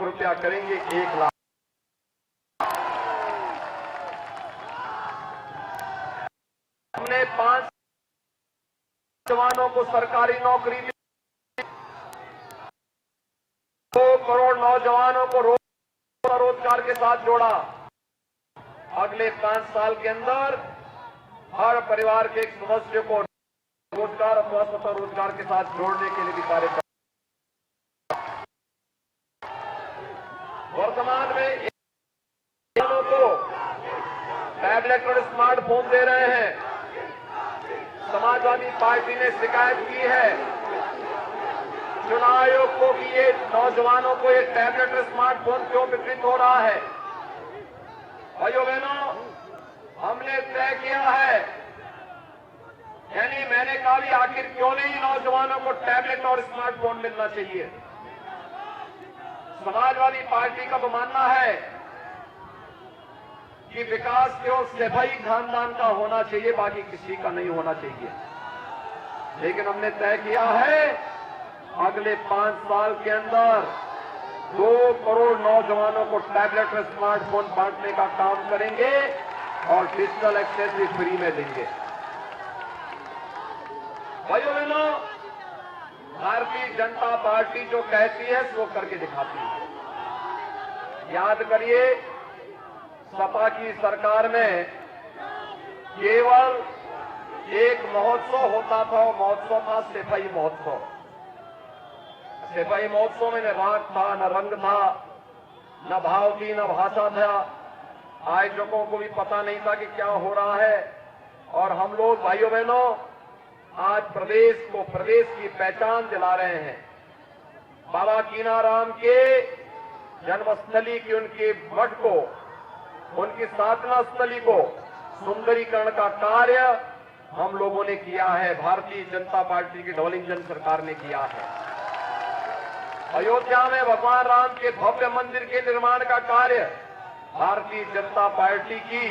रुपया करेंगे 1 लाख। हमने 5 जवानों को सरकारी नौकरी दी, 2 करोड़ नौजवानों को रोजगार के साथ जोड़ा। अगले 5 साल के अंदर हर परिवार के एक सदस्य को रोजगार अथवा स्वतः रोजगार के साथ जोड़ने के लिए भी कार्य कर। वर्तमान में को टैबलेट और स्मार्टफोन दे रहे हैं। समाजवादी पार्टी ने शिकायत की है चुनाव आयोग को कि ये नौजवानों को ये टैबलेट और स्मार्टफोन क्यों वितरित हो रहा है। भाइयों बहनों, हमने तय किया है, यानी मैंने कहा भी आखिर क्यों नहीं नौजवानों को टैबलेट और स्मार्टफोन मिलना चाहिए। समाजवादी पार्टी का तो मानना है कि विकास केवल सिपाही खानदान का होना चाहिए, बाकी किसी का नहीं होना चाहिए। लेकिन हमने तय किया है अगले 5 साल के अंदर 2 करोड़ नौजवानों को टैबलेट और स्मार्टफोन बांटने का काम करेंगे और डिजिटल एक्सेस भी फ्री में देंगे। भाइयों बहनों, भारतीय जनता पार्टी जो कहती है वो करके दिखाती है। याद करिए, सपा की सरकार में केवल एक महोत्सव होता था, महोत्सव था सिपाही महोत्सव। सिपाही महोत्सव में न राग था, न रंग था, न भाव थी, न भाषा था। आयोजकों को भी पता नहीं था कि क्या हो रहा है। और हम लोग भाइयों बहनों आज प्रदेश को, प्रदेश की पहचान दिला रहे हैं। बाबा कीनाराम के जन्मस्थली की उनके मठ को, उनकी साधना स्थली को सुंदरीकरण का कार्य हम लोगों ने किया है। भारतीय जनता पार्टी की डबल इंजन सरकार ने किया है। अयोध्या में भगवान राम के भव्य मंदिर के निर्माण का कार्य भारतीय जनता पार्टी की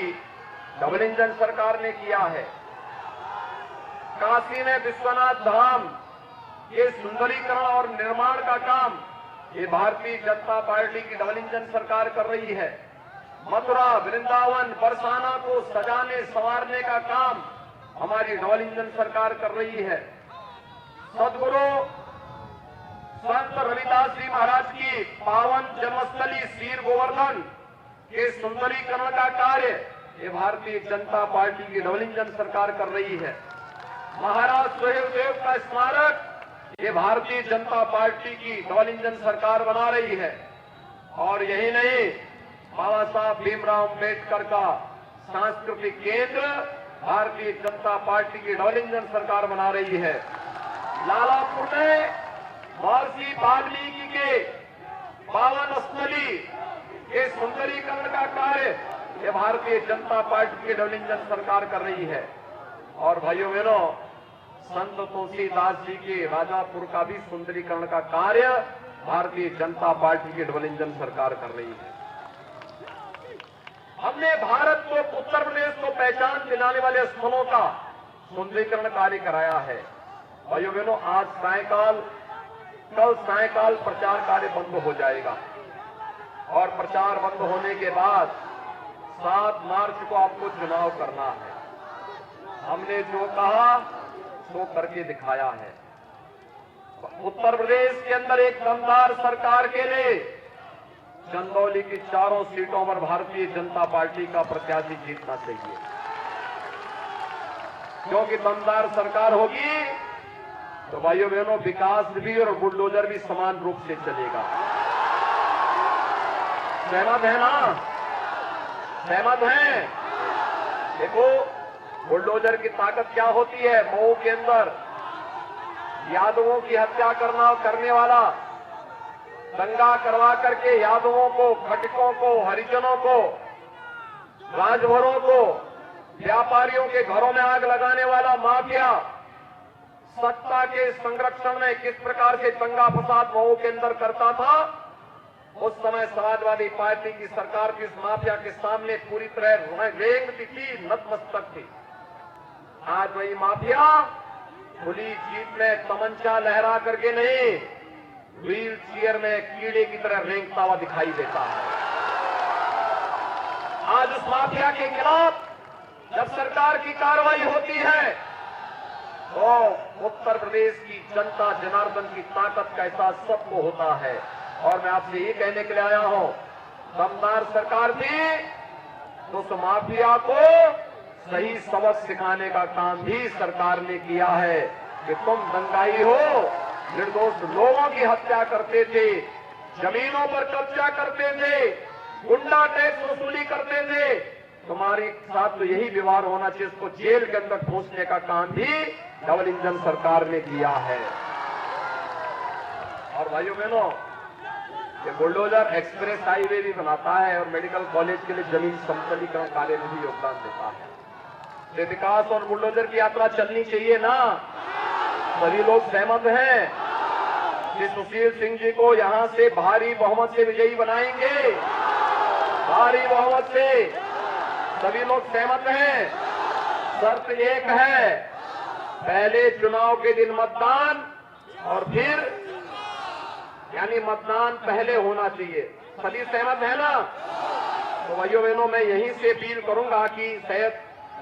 डबल इंजन सरकार ने किया है। काशी में विश्वनाथ धाम के सुंदरीकरण और निर्माण का काम ये भारतीय जनता पार्टी की डबल इंजन सरकार कर रही है। मथुरा, वृंदावन, बरसाना को सजाने संवारने का काम हमारी डबल इंजन सरकार कर रही है। सदगुरु संत रविदास जी महाराज की पावन जन्मस्थली सीर गोवर्धन के सुंदरीकरण का कार्य ये भारतीय जनता पार्टी की डबल इंजन सरकार कर रही है। महाराज सुहेलदेव का स्मारक ये भारतीय जनता पार्टी की डबल इंजन सरकार बना रही है। और यही नहीं, बाबा साहब भीमराव अम्बेडकर का सांस्कृतिक केंद्र भारतीय जनता पार्टी की डबल इंजन सरकार बना रही है। लालापुर में महर्षि वाल्मीकि के पावन स्थली के सुंदरीकरण का कार्य ये भारतीय जनता पार्टी की डबल इंजन सरकार कर रही है। और भाइयों बहनों, संत तुलसीदास जी के राजापुर का भी सुंदरीकरण का कार्य भारतीय जनता पार्टी की डबल इंजन सरकार कर रही है। हमने भारत को, उत्तर प्रदेश को पहचान दिलाने वाले स्थलों का सुंदरीकरण कार्य कराया है। भाइयों बहनों, आज सायंकाल, कल सायंकाल प्रचार कार्य बंद हो जाएगा और प्रचार बंद होने के बाद 7 मार्च को आपको चुनाव करना है। हमने जो कहा वो करके दिखाया है। उत्तर प्रदेश के अंदर एक दमदार सरकार के लिए चंदौली की 4 सीटों पर भारतीय जनता पार्टी का प्रत्याशी जीतना चाहिए, क्योंकि दमदार सरकार होगी तो भाइयों बहनों विकास भी और बुलडोजर भी समान रूप से चलेगा। सहमत है ना? सहमत है? देखो, बुलडोजर की ताकत क्या होती है। मऊ के अंदर यादवों की हत्या करने वाला, दंगा करवा करके यादवों को, खटकों को, हरिजनों को, राजभरों को, व्यापारियों के घरों में आग लगाने वाला माफिया सत्ता के संरक्षण में किस प्रकार से दंगा फसाद मऊ के अंदर करता था, उस समय समाजवादी पार्टी की सरकार की उस माफिया के सामने पूरी तरह रेंगती थी, नतमस्तक थी। आज वही माफिया खुली जीप में तमंचा लहरा करके नहीं, व्हील चेयर में कीड़े की तरह रेंगता हुआ दिखाई देता है। आज उस माफिया के खिलाफ जब सरकार की कार्रवाई होती है तो उत्तर प्रदेश की जनता जनार्दन की ताकत का एहसास सबको होता है। और मैं आपसे ये कहने के लिए आया हूं, दमदार सरकार थी तो उस माफिया को सही सबक सिखाने का काम भी सरकार ने किया है कि तुम दंगाई हो, निर्दोष लोगों की हत्या करते थे, जमीनों पर कब्जा करते थे, गुंडा टैक्स वसूली करते थे, तुम्हारे साथ तो यही व्यवहार होना चाहिए। उसको जेल के अंदर ठूंसने का काम भी डबल इंजन सरकार ने किया है। और भाइयों बहनों, ये बुलडोजर एक्सप्रेस हाईवे भी बनाता है और मेडिकल कॉलेज के लिए जमीन समतलीकरण कार्य में भी योगदान देता है। ये विकास और बुलडोजर की यात्रा चलनी चाहिए ना? सभी लोग सहमत हैं कि सुशील सिंह जी को यहां से भारी बहुमत से विजयी बनाएंगे? भारी बहुमत से सभी लोग सहमत हैं। शर्त एक है, पहले चुनाव के दिन मतदान और फिर यानी मतदान पहले होना चाहिए। सभी सहमत है ना? तो भाइयों बहनों, मैं यहीं से अपील करूंगा कि शायद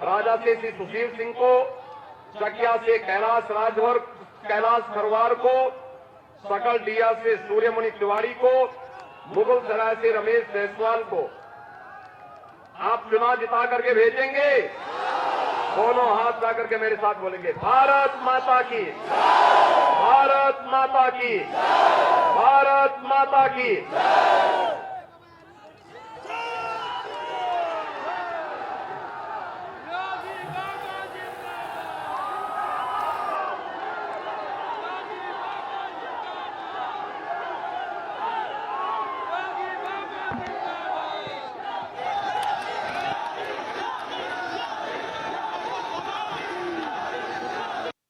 राजा से श्री सुशील सिंह को, चकिया से कैलाश राजभर कैलाश खरवार को, सकल डिया से सूर्यमणि तिवारी को, मुगल सराय से रमेश जायसवाल को आप चुनाव जिता करके भेजेंगे? दोनों हाथ ला करके मेरे साथ बोलेंगे, भारत माता की, भारत माता की, भारत माता की।